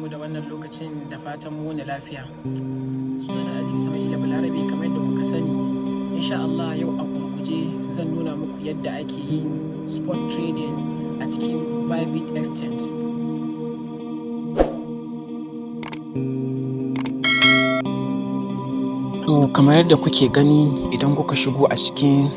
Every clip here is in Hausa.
barkanmu da wannan lokacin da fatan mu wani lafiya. Sunana Ali Ismail Balarabe kamar yadda kuka sani. Insha Allah yau a gurguje zan nuna muku yadda ake yin spot trading a cikin Bybit Exchange. To kamar yadda kuke gani idan kuka shigo a cikin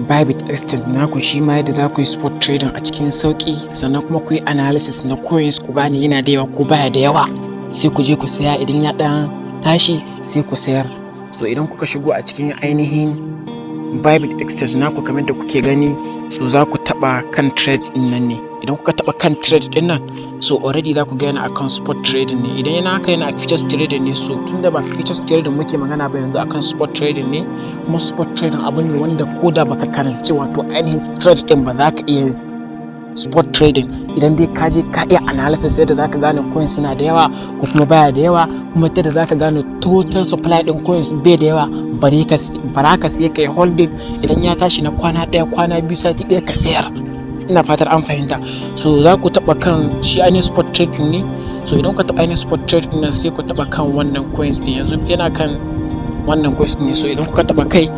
Bybit Exchange naku shi ma yadda za ku yi spot trading a cikin sauki, sannan kuma ku yi analysis na coins ku gane yana da yawa ko baya da yawa, sai ku je ku saya idan ya dan tashi sai ku sayar. So idan kuka shigo a cikin ainihin Bybit Exchange naku kamar da kuke gani, so za ku taba kan trade din nan ne. Idan kuka taba kan trade din nan, so already za ku ga yana akan spot trading ne. Idan yana haka yana futures trading ne, so tunda ba futures trading muke magana ba yanzu akan spot trading ne. Kuma spot trading abu ne wanda koda baka karanci wato ainihin trade din ba za ka iya spot trading idan dai ka je ka iya analysis yadda zaka gane coins suna da yawa ko kuma baya da yawa, kuma yadda zaka gane total supply din coins bai da yawa, bare ka sai kai holding idan ya tashi na kwana ɗaya kwana biyu sati ɗaya ka sayar. Ina fatar an fahimta. So za ku taba kan shi ainihin spot trading ne. So idan ka taba ainihin spot trading nan sai ku taba kan wannan coins din, yanzu yana kan wannan coins ne. So idan kuka taba kai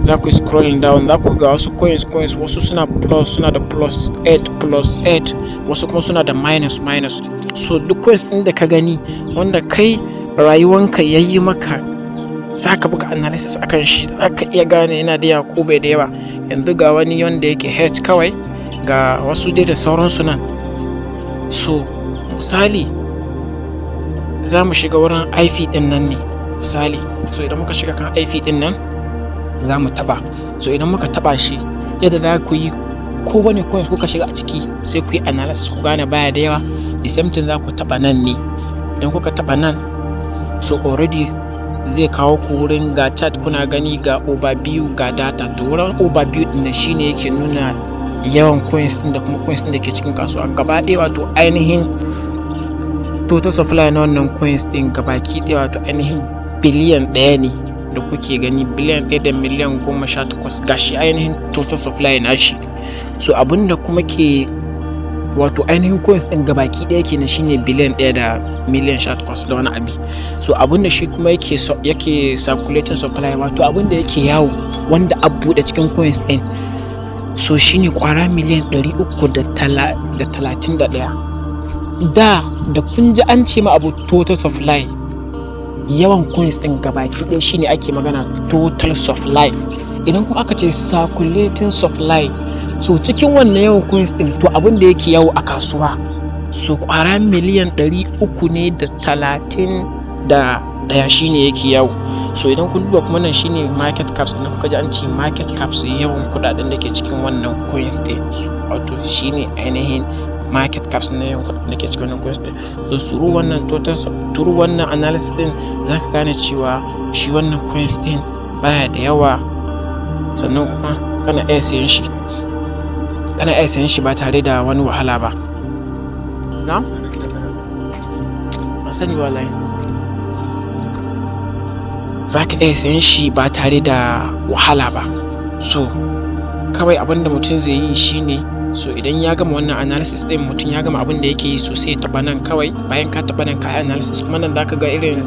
za ku yi scrolling down, za ku ga wasu coins wasu suna da plus 8 wasu kuma suna da minus. So duk coins din da ka gani wanda kai rayuwanka yayi maka za ka buga analysis akan shi, za ka iya gane yana da yawa ko bai da yawa. Yanzu ga wani wanda yake H kawai, ga wasu dai da sauransu nan. So misali za mu shiga wurin IP din nan ne misali. So idan muka shiga kan IP din nan za mu taba. So idan muka taba shi yadda za ku yi kowane coins kuka shiga a ciki sai ku yi analysis ku gane baya da yawa. The same thing za ku taba nan ne. Idan kuka taba nan, so already zai kawo ku wurin ga chat kuna gani, ga overview, ga data. To wurin overview din nan shine yake nuna yawan coins din da kuma coins din da ke cikin kasuwa gaba ɗaya, wato ainihin total supply na wannan coins din gabaki ɗaya, wato ainihin biliyan ɗaya ne da kuke gani, biliyan 1 da miliyan 18 gashi ainihin total supply na shi. So abinda kuma ke wato ainihin coins din gabaki ɗaya kenan shine biliyan 1 da miliyan 18 da wani abi. So abinda shi kuma yake circulating supply, wato abinda yake yawo wanda a buɗe cikin coins din, so shine kwara miliyan 331. Da kun ji an ce ma abu total supply, yawan coins din gabaki ɗaya shine ake magana total supply. Idan kuma aka ce circulating supply, so cikin wannan yawan coins din to abin da yake yawo a kasuwa, so kwara miliyan 331 shine yake yawo. So idan kun duba kuma nan shine market caps, idan kuka ji an ce market caps yawan kudaden da ke cikin wannan coins din, wato shine ainihin market caps na yawan kudaden da ke cikin wannan coins din. So through wannan analysis din zaka gane cewa shi wannan coins din baya da yawa, sannan kuma kana iya sayan shi ba tare da wani wahala ba. Na'am? Ba sani wallahi. Za ka iya sayan shi ba tare da wahala ba. So kawai abinda mutum zai yi shine, so idan ya gama wannan analysis din, mutum ya gama abin da yake yi, so sai ya taba nan kawai. Bayan ka taba nan ka yi analysis, kuma nan zaka ga irin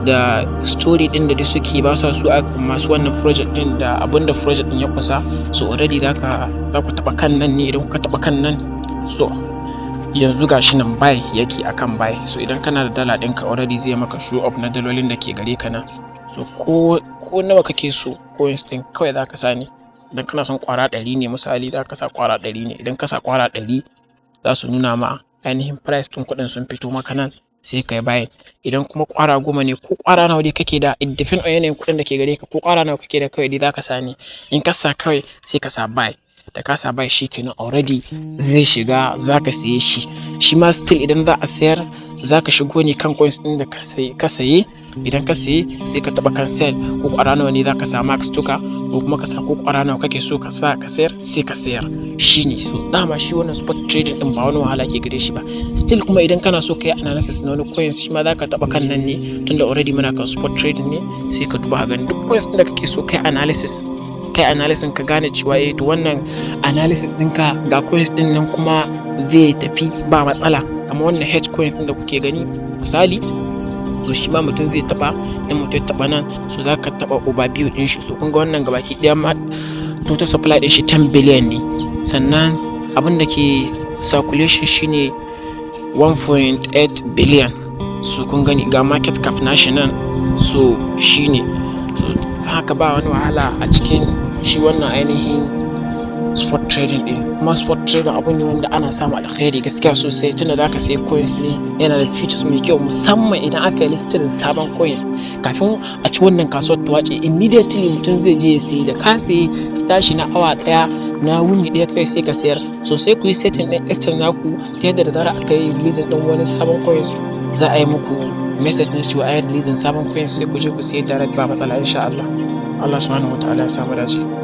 da story din da suke ba sa su a masu wannan project din da abin da project din ya kusa. So already za ku taba kan nan ne. Idan kuka taba kan nan, so yanzu gashi nan buy yake akan buy. So idan kana da dala ɗinka already zai maka show up na dalolin da ke gare ka nan. So ko nawa kake so coins din kawai za ka sa ne. Idan kana son kwara 100 ne misali, za ka sa kwara 100 ne. Idan ka sa kwara 100 za su nuna ma ainihin price din kuɗin sun fito maka nan, sai ka yi buy. Idan kuma kwara 10 ne ko kwara nawa dai kake da, it depend on yanayin kuɗin da ke gare ka, ko kwara nawa kake da kawai dai za ka sa ne. In ka sa kawai sai ka sa buy. Da ka sa buy shi kenan already zai shiga, za ka saye shi. Shi ma still idan za a sayar za ka shigo ne kan coins din da ka saye. Idan ka saye sai ka taba kan sell, ko kwara nawa ne za ka sa max tuka, ko kuma ka sa ko kwara nawa kake so ka sa ka sayar sai ka sayar. Shine so dama shi wannan spot trading din ba wani wahala ke gare shi ba. Still kuma idan kana so ka yi analysis na wani coins, shi ma za ka taba kan nan ne, tunda already muna kan spot trading ne. Sai ka duba ga duk coins din da kake so kai analysis ka gane cewa to wannan analysis ɗinka ga coins ɗin nan kuma zai tafi ba matsala, kamar wannan H coins ɗin da kuke gani misali, so shi ma mutum zai taɓa, idan mutum ya taɓa nan so za ka taɓa overview ɗin shi. So kun ga wannan gabaki ɗaya ma total supply ɗin shi 10 billion ne, sannan abin da ke circulation shine 1.8 billion. So kun gani ga market cap nashi nan, so shine so haka ba wani wahala a cikin shi wannan ainihin spot trading ɗin. Kuma spot trading abu ne wanda ana samu alkhairi gaskiya sosai, tunda zaka sayi coins ne, yana da features mai kyau musamman idan aka yi listing sabon coins. Kafin a ci wannan kasuwar ta wace immediately mutum zai je ya sayi, da ka sayi tashi na awa ɗaya na wuni ɗaya kai sai ka sayar. So sai ku yi setting ɗin exchange naku ta yadda da zarar aka yi releasing ɗin wani sabon coins za a yi muku message na cewa an yi releasing sabon coins, sai ku je ku sayi direct ba matsala insha Allah. Allah subhanahu wa ta'ala ya samu dace.